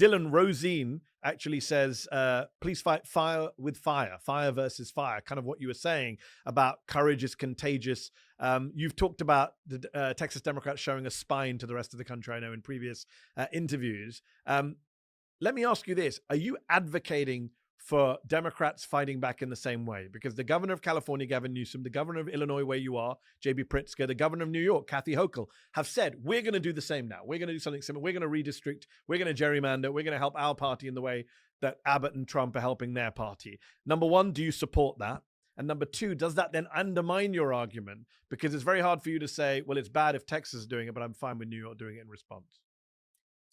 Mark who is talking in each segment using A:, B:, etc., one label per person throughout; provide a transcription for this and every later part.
A: Dylan Rosine actually says, please fight fire with fire, fire versus fire, kind of what you were saying about courage is contagious. You've talked about the Texas Democrats showing a spine to the rest of the country, I know, in previous interviews. Let me ask you this. Are you advocating for Democrats fighting back in the same way? Because the governor of California, Gavin Newsom, the governor of Illinois, where you are, J.B. Pritzker, the governor of New York, Kathy Hochul, have said, we're going to do the same now. We're going to do something similar. We're going to redistrict. We're going to gerrymander. We're going to help our party in the way that Abbott and Trump are helping their party. Number one, do you support that? And number two, does that then undermine your argument? Because it's very hard for you to say, well, it's bad if Texas is doing it, but I'm fine with New York doing it in response.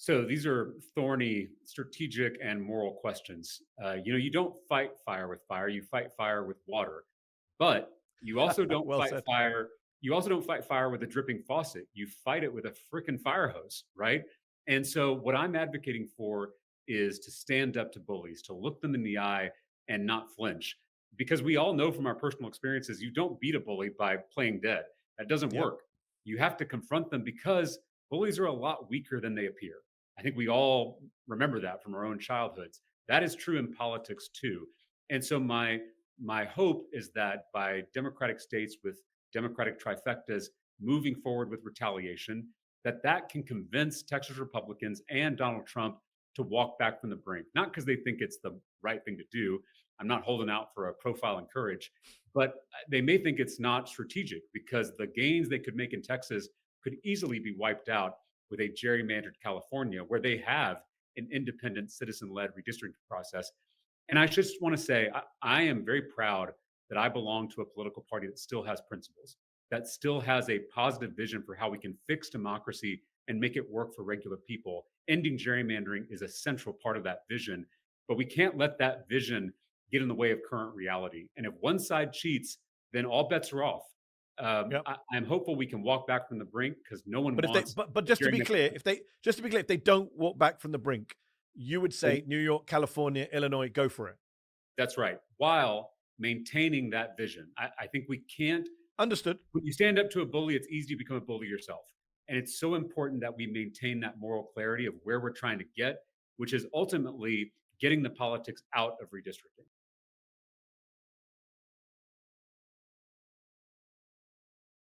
B: So these are thorny, strategic, and moral questions. You don't fight fire with fire; you fight fire with water. But you also don't
A: well
B: fight
A: said.
B: fire. You also don't fight fire with a dripping faucet. You fight it with a freaking fire hose, right? And so, what I'm advocating for is to stand up to bullies, to look them in the eye, and not flinch. Because we all know from our personal experiences, you don't beat a bully by playing dead. That doesn't
A: Yep.
B: work. You have to confront them because bullies are a lot weaker than they appear. I think we all remember that from our own childhoods. That is true in politics too. And so my hope is that by Democratic states with Democratic trifectas moving forward with retaliation, that can convince Texas Republicans and Donald Trump to walk back from the brink. Not because they think it's the right thing to do. I'm not holding out for a profile in courage, but they may think it's not strategic because the gains they could make in Texas could easily be wiped out with a gerrymandered California, where they have an independent citizen-led redistricting process. And I just want to say, I am very proud that I belong to a political party that still has principles, that still has a positive vision for how we can fix democracy and make it work for regular people. Ending gerrymandering is a central part of that vision, but we can't let that vision get in the way of current reality. And if one side cheats, then all bets are off.
A: Yep.
B: I'm hopeful we can walk back from the brink because no one
A: But if
B: wants.
A: they, but just to be clear, if they don't walk back from the brink, you would say New York, California, Illinois, go for it.
B: That's right. While maintaining that vision, I think we can't.
A: Understood.
B: When you stand up to a bully, it's easy to become a bully yourself, and it's so important that we maintain that moral clarity of where we're trying to get, which is ultimately getting the politics out of redistricting.